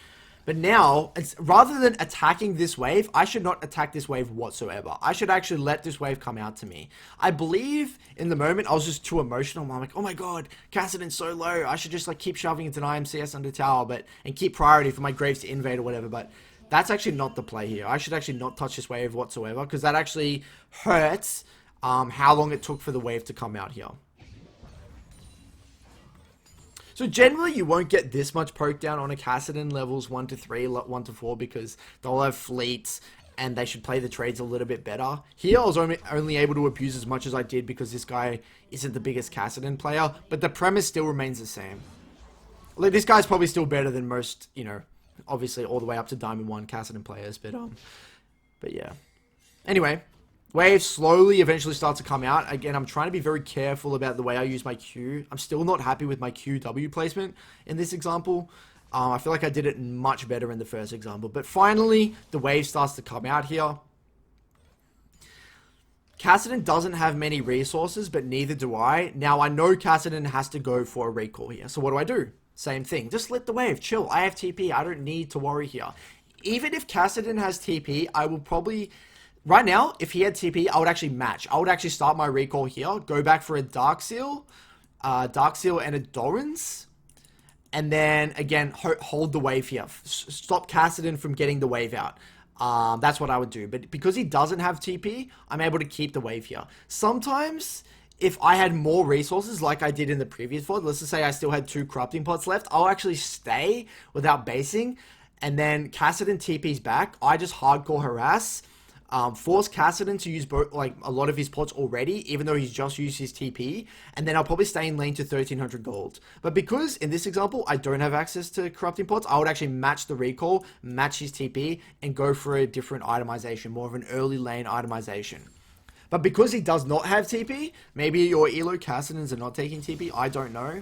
But now, rather than attacking this wave, I should not attack this wave whatsoever. I should actually let this wave come out to me. I believe in the moment I was just too emotional. I'm like, oh my god, KASSADIN's so low. I should just like keep shoving and deny him CS under tower, and keep priority for my Graves to invade or whatever. But that's actually not the play here. I should actually not touch this wave whatsoever, because that actually hurts how long it took for the wave to come out here. So generally, you won't get this much poke down on a KASSADIN levels 1 to 3, 1 to 4, because they'll have fleets and they should play the trades a little bit better. Here, I was only able to abuse as much as I did because this guy isn't the biggest KASSADIN player, but the premise still remains the same. Like, this guy's probably still better than most, you know, obviously all the way up to Diamond 1 KASSADIN players, but yeah. Anyway, Wave slowly eventually starts to come out. Again, I'm trying to be very careful about the way I use my Q. I'm still not happy with my QW placement in this example. I feel like I did it much better in the first example. But finally, the wave starts to come out here. KASSADIN doesn't have many resources, but neither do I. Now, I know KASSADIN has to go for a recall here. So what do? Same thing. Just let the wave. Chill. I have TP. I don't need to worry here. Even if KASSADIN has TP, I will probably... Right now, if he had TP, I would actually match. I would actually start my recall here, go back for a Dark Seal and a Doran's, and then, again, hold the wave here. Stop KASSADIN from getting the wave out. That's what I would do. But because he doesn't have TP, I'm able to keep the wave here. Sometimes, if I had more resources like I did in the previous VOD, let's just say I still had 2 corrupting pots left, I'll actually stay without basing, and then KASSADIN TP's back. I just hardcore harass. Force KASSADIN to use both, like, a lot of his pots already, even though he's just used his TP, and then I'll probably stay in lane to 1300 gold. But because, in this example, I don't have access to corrupting pots, I would actually match the recall, match his TP, and go for a different itemization, more of an early lane itemization. But because he does not have TP, maybe your elo KASSADINs are not taking TP, I don't know.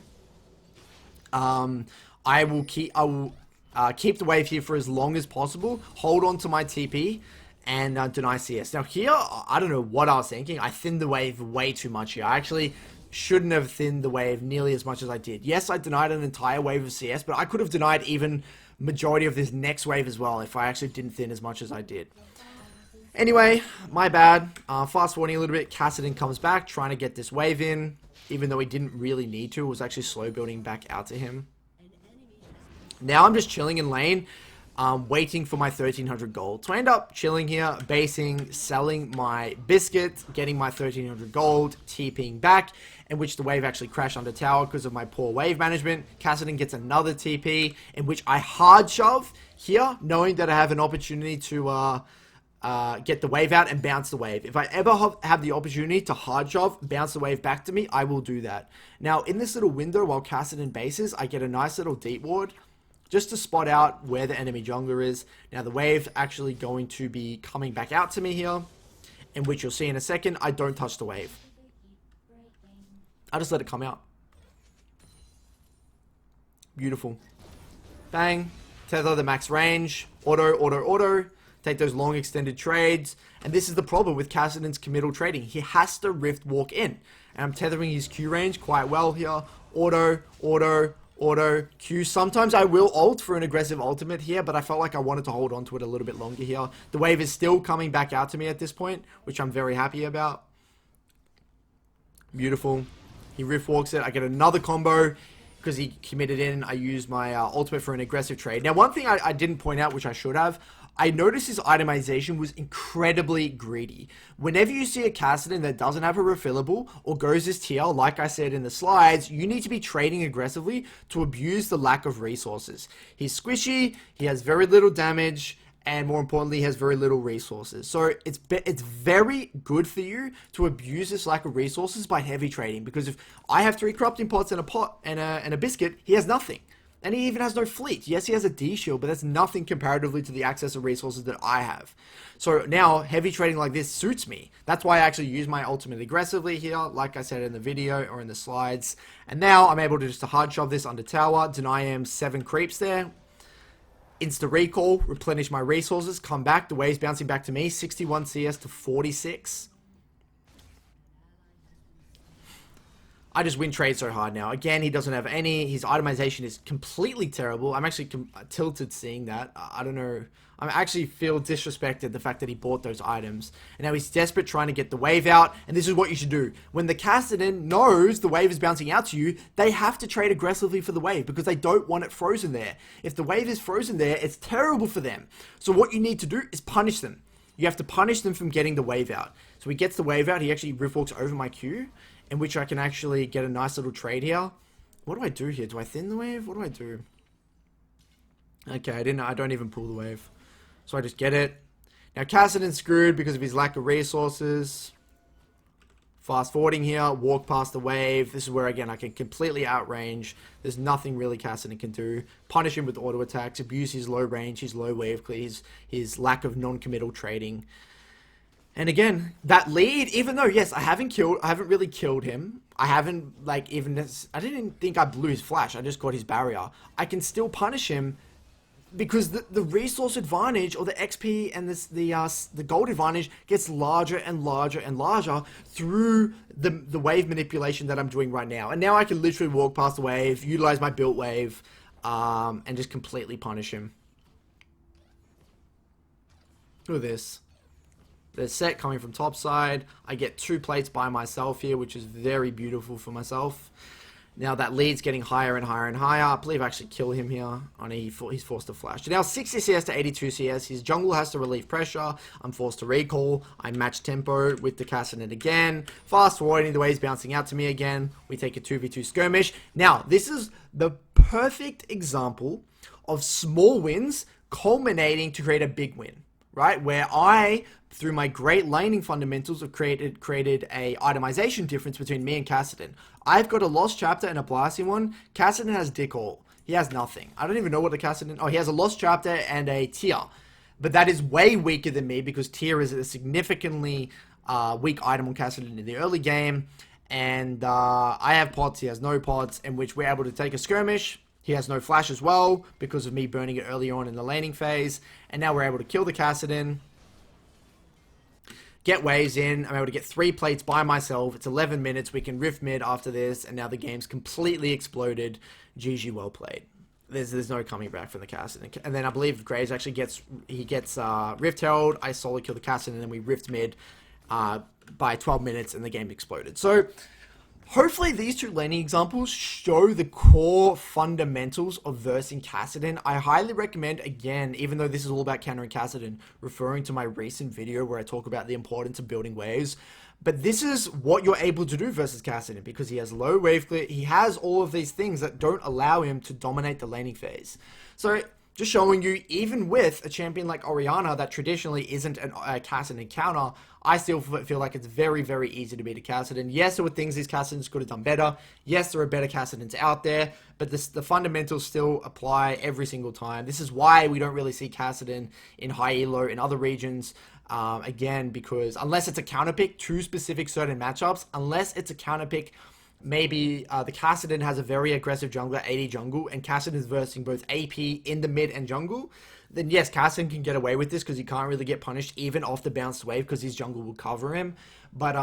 I will keep the wave here for as long as possible, hold on to my TP, and deny CS. Now here, I don't know what I was thinking. I thinned the wave way too much here. I actually shouldn't have thinned the wave nearly as much as I did. Yes, I denied an entire wave of CS, but I could have denied even majority of this next wave as well if I actually didn't thin as much as I did. Anyway, my bad. Fast forwarding a little bit, KASSADIN comes back, trying to get this wave in, even though he didn't really need to. It was actually slow building back out to him. Now I'm just chilling in lane, waiting for my 1300 gold. So I end up chilling here, basing, selling my biscuit, getting my 1300 gold, TPing back, in which the wave actually crashed under tower because of my poor wave management. KASSADIN gets another TP, in which I hard shove here, knowing that I have an opportunity to get the wave out and bounce the wave. If I ever have the opportunity to hard shove, bounce the wave back to me, I will do that. Now, in this little window while KASSADIN bases, I get a nice little deep ward, just to spot out where the enemy jungler is. Now, the wave actually going to be coming back out to me here, in which you'll see in a second, I don't touch the wave. I just let it come out. Beautiful. Bang. Tether the max range. Auto. Take those long extended trades. And this is the problem with KASSADIN's committal trading. He has to rift walk in. And I'm tethering his Q range quite well here. Auto, Q. Sometimes I will ult for an aggressive ultimate here, but I felt like I wanted to hold on to it a little bit longer here. The wave is still coming back out to me at this point, which I'm very happy about. Beautiful. He rift walks it. I get another combo because he committed in. I use my ultimate for an aggressive trade. Now, one thing I didn't point out, which I should have, I noticed his itemization was incredibly greedy. Whenever you see a KASSADIN that doesn't have a refillable or goes this TL, like I said in the slides, you need to be trading aggressively to abuse the lack of resources. He's squishy, he has very little damage, and more importantly, he has very little resources. So it's very good for you to abuse this lack of resources by heavy trading, because if I have 3 corrupting pots and a pot and a biscuit, he has nothing. And he even has no fleet. Yes, he has a D shield, but that's nothing comparatively to the access of resources that I have. So now, heavy trading like this suits me. That's why I actually use my ultimate aggressively here, like I said in the video or in the slides. And now, I'm able to just hard shove this under tower, deny him 7 creeps there. Insta recall, replenish my resources, come back. The wave's bouncing back to me, 61 CS to 46. I just win trade so hard now. Again, he doesn't have any. His itemization is completely terrible. I'm actually tilted seeing that. I don't know. I actually feel disrespected the fact that he bought those items. And now he's desperate trying to get the wave out. And this is what you should do. When the KASSADIN knows the wave is bouncing out to you, they have to trade aggressively for the wave because they don't want it frozen there. If the wave is frozen there, it's terrible for them. So what you need to do is punish them. You have to punish them from getting the wave out. So he gets the wave out. He actually rift walks over my Q, in which I can actually get a nice little trade here. What do I do here? Do I thin the wave? What do I do? Okay, I don't even pull the wave. So I just get it. Now KASSADIN's screwed because of his lack of resources. Fast forwarding here, walk past the wave. This is where, again, I can completely outrange. There's nothing really KASSADIN can do. Punish him with auto attacks, abuse his low range, his low wave clear, his lack of non-committal trading. And again, that lead, even though, yes, I haven't really killed him. I haven't, like, I didn't think I blew his flash. I just got his barrier. I can still punish him because the resource advantage, or the XP and the gold advantage, gets larger and larger and larger through the wave manipulation that I'm doing right now. And now I can literally walk past the wave, utilize my built wave, and just completely punish him. Look at this. The set coming from top side. I get 2 plates by myself here, which is very beautiful for myself. Now that lead's getting higher and higher and higher. I believe I actually kill him here. He's forced to flash. So now 60 CS to 82 CS. His jungle has to relieve pressure. I'm forced to recall. I match tempo with the Kassadin again. Fast forwarding the way he's bouncing out to me again. We take a 2v2 skirmish. Now, this is the perfect example of small wins culminating to create a big win. Right, where I, through my great laning fundamentals, have created a itemization difference between me and Kassadin. I've got a Lost Chapter and a Blasting one. Kassadin has dick all. He has nothing. I don't even know what the Kassadin... Oh, he has a Lost Chapter and a Tier. But that is way weaker than me, because Tier is a significantly weak item on Kassadin in the early game. And I have pots, he has no pots, in which we're able to take a skirmish. He has no flash as well, because of me burning it earlier on in the laning phase. And now we're able to kill the Kassadin. Get waves in. I'm able to get 3 plates by myself. It's 11 minutes. We can rift mid after this. And now the game's completely exploded. GG, well played. There's no coming back from the Kassadin. And then I believe Graves actually gets rift held. I solo kill the Kassadin, and then we rift mid by 12 minutes, and the game exploded. So... hopefully these 2 laning examples show the core fundamentals of versing Kassadin. I highly recommend, again, even though this is all about countering Kassadin, referring to my recent video where I talk about the importance of building waves. But this is what you're able to do versus Kassadin, because he has low wave clear. He has all of these things that don't allow him to dominate the laning phase. So... just showing you, even with a champion like Orianna that traditionally isn't a Kassadin counter, I still feel like it's very, very easy to beat a Kassadin. Yes, there were things these Kassadins could have done better. Yes, there are better Kassadins out there, but the fundamentals still apply every single time. This is why we don't really see Kassadin in high elo in other regions. Again, because unless it's a counter pick to specific certain matchups, unless it's a counter pick... maybe the Kassadin has a very aggressive jungler, 80 jungle, and Kassadin is versing both AP in the mid and jungle, then yes, Kassadin can get away with this because he can't really get punished even off the bounced wave because his jungle will cover him. But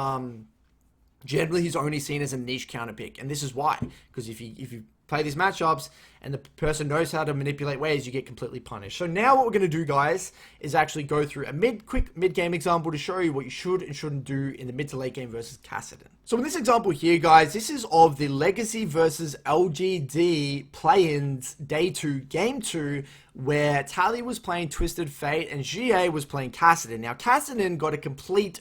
generally he's only seen as a niche counter pick, and this is why. Because if you play these matchups and the person knows how to manipulate waves, you get completely punished. So now what we're going to do, guys, is actually go through a quick mid-game example to show you what you should and shouldn't do in the mid to late game versus Kassadin. So in this example here, guys, this is of the Legacy versus LGD play-ins day 2, game 2, where Tally was playing Twisted Fate and GA was playing Kassadin. Now, Kassadin got a complete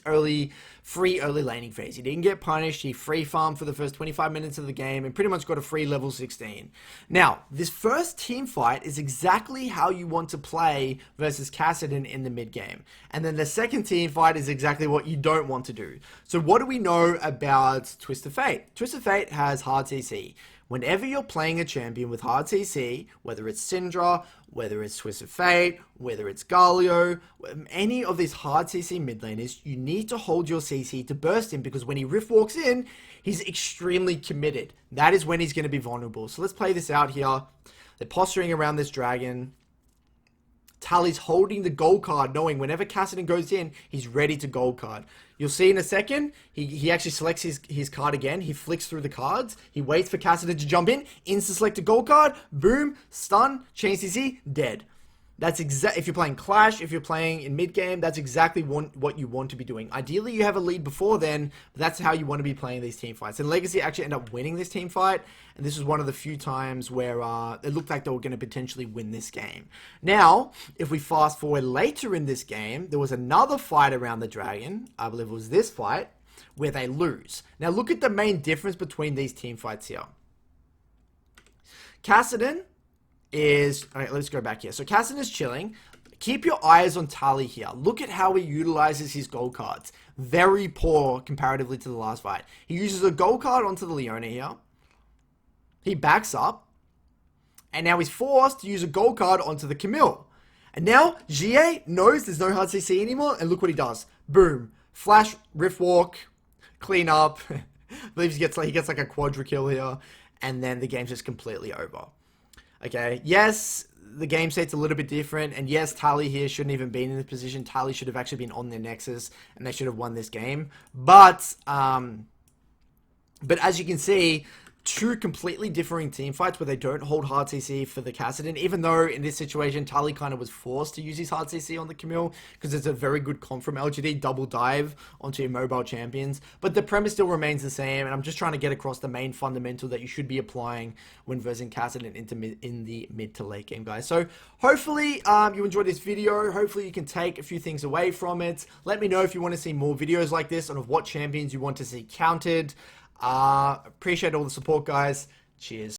free early laning phase. He didn't get punished. He free farmed for the first 25 minutes of the game and pretty much got a free level 16. Now, this first team fight is exactly how you want to play versus Kassadin in the mid game. And then the second team fight is exactly what you don't want to do. So what do we know about Twisted Fate? Twisted Fate has hard CC. Whenever you're playing a champion with hard CC, whether it's Syndra, whether it's Twisted Fate, whether it's Galio, any of these hard CC mid laners, you need to hold your CC to burst him, because when he rift walks in, he's extremely committed. That is when he's going to be vulnerable. So let's play this out here. They're posturing around this dragon. Tally's holding the gold card, knowing whenever Kassadin goes in, he's ready to gold card. You'll see in a second, he actually selects his card again. He flicks through the cards. He waits for Kassadin to jump in. Insta-select a gold card. Boom. Stun. Chain CC. Dead. That's if you're playing Clash, if you're playing in mid-game, that's exactly what you want to be doing. Ideally, you have a lead before then, but that's how you want to be playing these team fights. And Legacy actually ended up winning this team fight, and this was one of the few times where it looked like they were going to potentially win this game. Now, if we fast forward later in this game, there was another fight around the dragon, I believe it was this fight, where they lose. Now, look at the main difference between these team fights here. Kassadin is... Alright, let's go back here. So Kassadin is chilling. Keep your eyes on Tally here. Look at how he utilizes his gold cards. Very poor comparatively to the last fight. He uses a gold card onto the Leona here. He backs up. And now he's forced to use a gold card onto the Camille. And now GA knows there's no hard CC anymore. And look what he does. Boom. Flash, Rift Walk, clean up. I believe he gets like a quadra kill here, and then the game's just completely over. Okay, yes, the game state's a little bit different, and yes, Tally here shouldn't even been in this position. Tally should have actually been on their Nexus, and they should have won this game. But as you can see, two completely differing team fights where they don't hold hard CC for the KASSADIN, even though in this situation, Tally kind of was forced to use his hard CC on the Camille, because it's a very good comp from LGD, double dive onto your mobile champions. But the premise still remains the same, and I'm just trying to get across the main fundamental that you should be applying when versing KASSADIN in the mid to late game, guys. So hopefully you enjoyed this video. Hopefully you can take a few things away from it. Let me know if you want to see more videos like this and of what champions you want to see counted. Appreciate all the support, guys. Cheers.